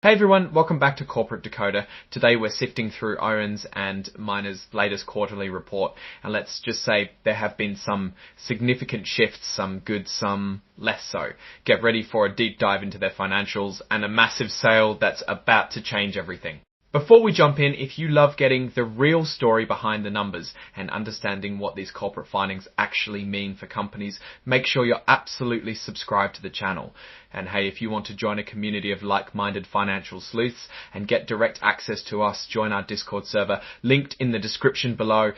Hey everyone, welcome back to Corporate Decoder. Today we're sifting through Owens and Miner's latest quarterly report, and let's just say there have been some significant shifts, some good, some less so. Get ready for a deep dive into their financials and a massive sale that's about to change everything. Before we jump in, if you love getting the real story behind the numbers and understanding what these corporate findings actually mean for companies, make sure you're absolutely subscribed to the channel. And hey, if you want to join a community of like-minded financial sleuths and get direct access to us, join our Discord server, linked in the description below.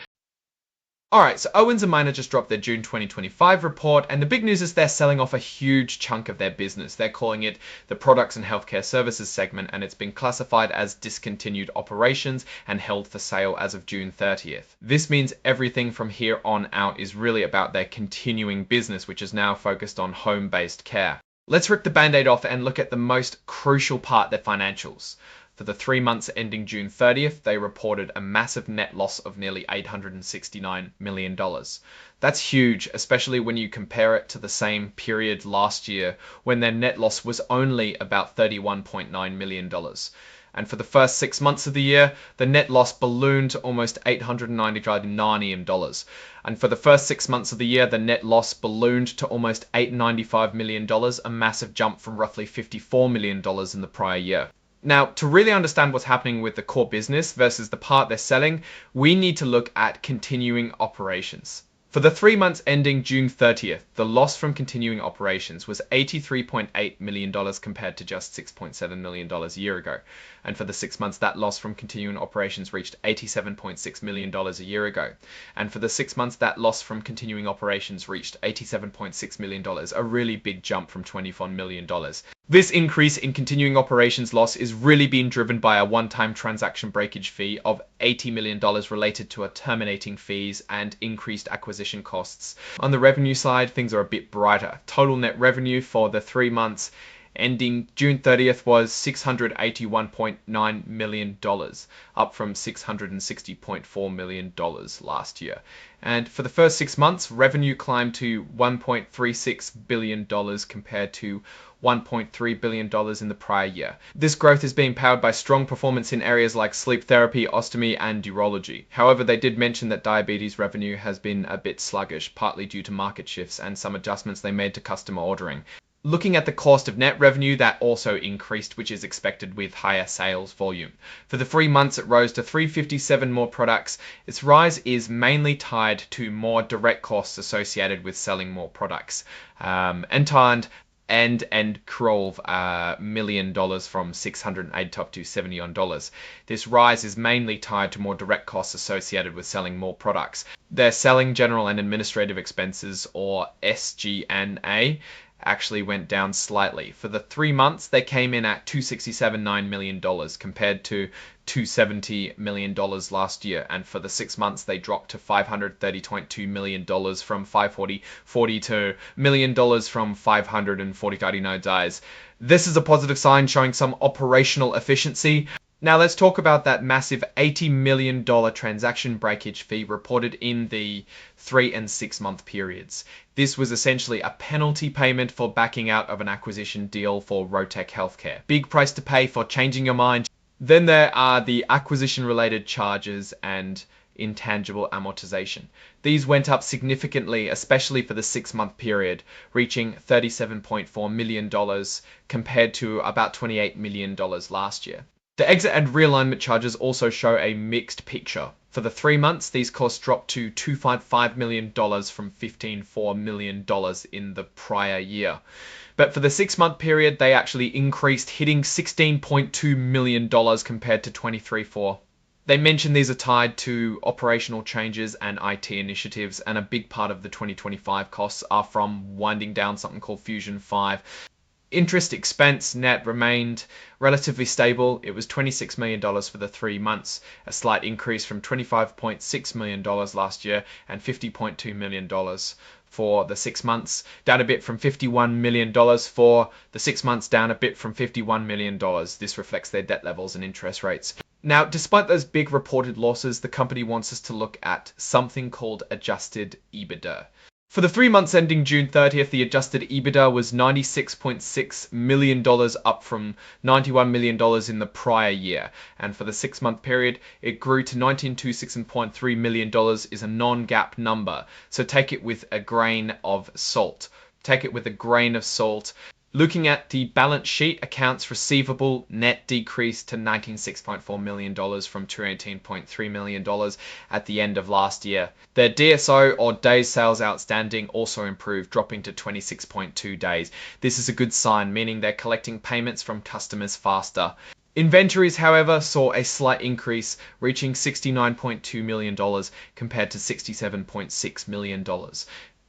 Alright, so Owens and Miner just dropped their June 2025 report, and the big news is they're selling off a huge chunk of their business. They're calling it the Products and Healthcare Services segment, and it's been classified as discontinued operations and held for sale as of June 30th. This means everything from here on out is really about their continuing business, which is now focused on home-based care. Let's rip the band-aid off and look at the most crucial part, their financials. For the 3 months ending June 30th, they reported a massive net loss of nearly $869 million. That's huge, especially when you compare it to the same period last year, when their net loss was only about $31.9 million. And for the first 6 months of the year, the net loss ballooned to almost $895 million. And for the first 6 months of the year, the net loss ballooned to almost $895 million, a massive jump from roughly $54 million in the prior year. Now, to really understand what's happening with the core business versus the part they're selling, we need to look at continuing operations. For the 3 months ending June 30th, the loss from continuing operations was $83.8 million compared to just $6.7 million a year ago. And for the 6 months, that loss from continuing operations reached $87.6 million a year ago. And for the 6 months, that loss from continuing operations reached $87.6 million, a really big jump from $24 million. This increase in continuing operations loss is really being driven by a one-time transaction breakage fee of $80 million related to a terminating fees and increased acquisition costs. On the revenue side, things are a bit brighter. Total net revenue for the 3 months ending June 30th was $681.9 million, up from $660.4 million last year. And for the first 6 months, revenue climbed to $1.36 billion compared to $1.3 billion in the prior year. This growth is being powered by strong performance in areas like sleep therapy, ostomy, and urology. However, they did mention that diabetes revenue has been a bit sluggish, partly due to market shifts and some adjustments they made to customer ordering. Looking at the cost of net revenue, that also increased, which is expected with higher sales volume. For the 3 months, it rose to 357 more products. Its rise is mainly tied to more direct costs associated with selling more products. Entand and Krolv $1 million from $680 up to $70. This rise is mainly tied to more direct costs associated with selling more products. Their selling, general and administrative expenses, or SG&A, actually went down slightly. For the 3 months, they came in at $267.9 million compared to $270 million last year. And for the 6 months, they dropped to $530.2 million from $542 million from $540. This is a positive sign showing some operational efficiency. Now let's talk about that massive $80 million transaction breakage fee reported in the 3 and 6 month periods. This was essentially a penalty payment for backing out of an acquisition deal for Rotech Healthcare. Big price to pay for changing your mind. Then there are the acquisition related charges and intangible amortization. These went up significantly, especially for the 6 month period, reaching $37.4 million compared to about $28 million last year. The exit and realignment charges also show a mixed picture. For the 3 months, these costs dropped to $255 million from $15.4 million in the prior year. But for the 6 month period, they actually increased, hitting $16.2 million compared to $23.4 million. They mention these are tied to operational changes and IT initiatives, and a big part of the 2025 costs are from winding down something called Fusion 5. Interest expense net remained relatively stable. It was $26 million for the 3 months, a slight increase from $25.6 million last year and $50.2 million for the 6 months, down a bit from $51 million for the 6 months, down a bit from $51 million. This reflects their debt levels and interest rates. Now, despite those big reported losses, the company wants us to look at something called adjusted EBITDA. For the 3 months ending June 30th, the adjusted EBITDA was $96.6 million, up from $91 million in the prior year. And for the 6-month period, it grew to $19.263 million, is a non-GAAP number. So take it with a grain of salt. Take it with a grain of salt. Looking at the balance sheet, accounts receivable net decreased to $96.4 million from $218.3 million at the end of last year. Their DSO, or days sales outstanding, also improved, dropping to 26.2 days. This is a good sign, meaning they're collecting payments from customers faster. Inventories, however, saw a slight increase, reaching $69.2 million compared to $67.6 million.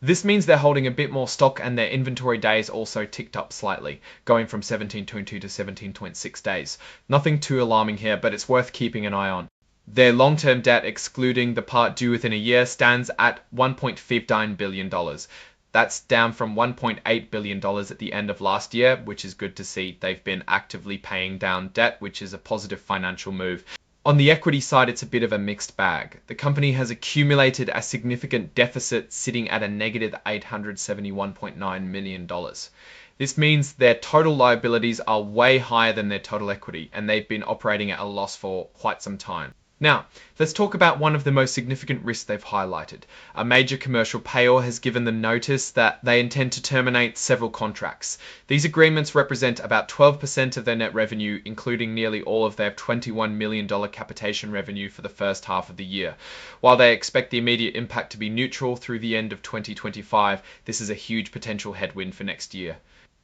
This means they're holding a bit more stock, and their inventory days also ticked up slightly, going from 17.2 to 17.6 days. Nothing too alarming here, but it's worth keeping an eye on. Their long-term debt, excluding the part due within a year, stands at $1.59 billion. That's down from $1.8 billion at the end of last year, which is good to see. They've been actively paying down debt, which is a positive financial move. On the equity side, it's a bit of a mixed bag. The company has accumulated a significant deficit, sitting at a negative $871.9 million. This means their total liabilities are way higher than their total equity, and they've been operating at a loss for quite some time. Now, let's talk about one of the most significant risks they've highlighted. A major commercial payer has given them notice that they intend to terminate several contracts. These agreements represent about 12% of their net revenue, including nearly all of their $21 million capitation revenue for the first half of the year. While they expect the immediate impact to be neutral through the end of 2025, this is a huge potential headwind for next year.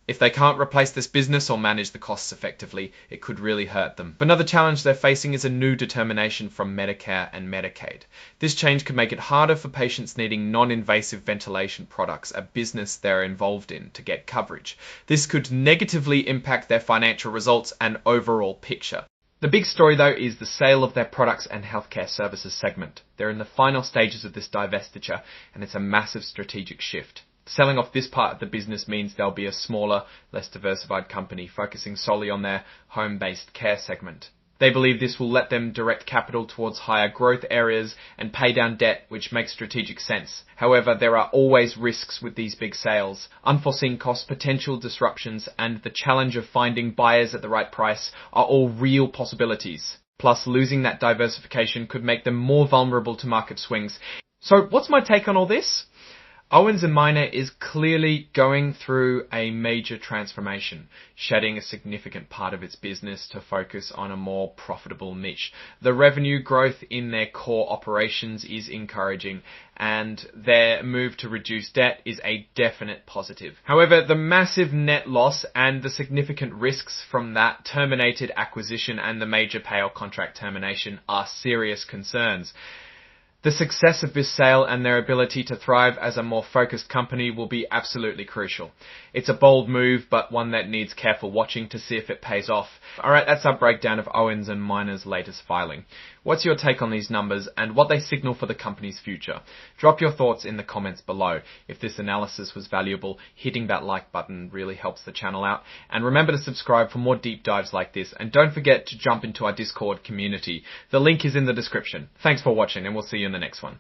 If they can't replace this business or manage the costs effectively, it could really hurt them. But another challenge they're facing is a new determination from Medicare and Medicaid. This change could make it harder for patients needing non-invasive ventilation products, a business they're involved in, to get coverage. This could negatively impact their financial results and overall picture. The big story, though, is the sale of their products and healthcare services segment. They're in the final stages of this divestiture, and it's a massive strategic shift. Selling off this part of the business means they'll be a smaller, less diversified company focusing solely on their home-based care segment. They believe this will let them direct capital towards higher growth areas and pay down debt, which makes strategic sense. However, there are always risks with these big sales. Unforeseen costs, potential disruptions, and the challenge of finding buyers at the right price are all real possibilities. Plus, losing that diversification could make them more vulnerable to market swings. So, what's my take on all this? Owens & Minor is clearly going through a major transformation, shedding a significant part of its business to focus on a more profitable niche. The revenue growth in their core operations is encouraging, and their move to reduce debt is a definite positive. However, the massive net loss and the significant risks from that terminated acquisition and the major payer contract termination are serious concerns. The success of this sale and their ability to thrive as a more focused company will be absolutely crucial. It's a bold move, but one that needs careful watching to see if it pays off. Alright, that's our breakdown of Owens & Minor's latest filing. What's your take on these numbers and what they signal for the company's future? Drop your thoughts in the comments below. If this analysis was valuable, hitting that like button really helps the channel out. And remember to subscribe for more deep dives like this. And don't forget to jump into our Discord community. The link is in the description. Thanks for watching, and we'll see you in the next one.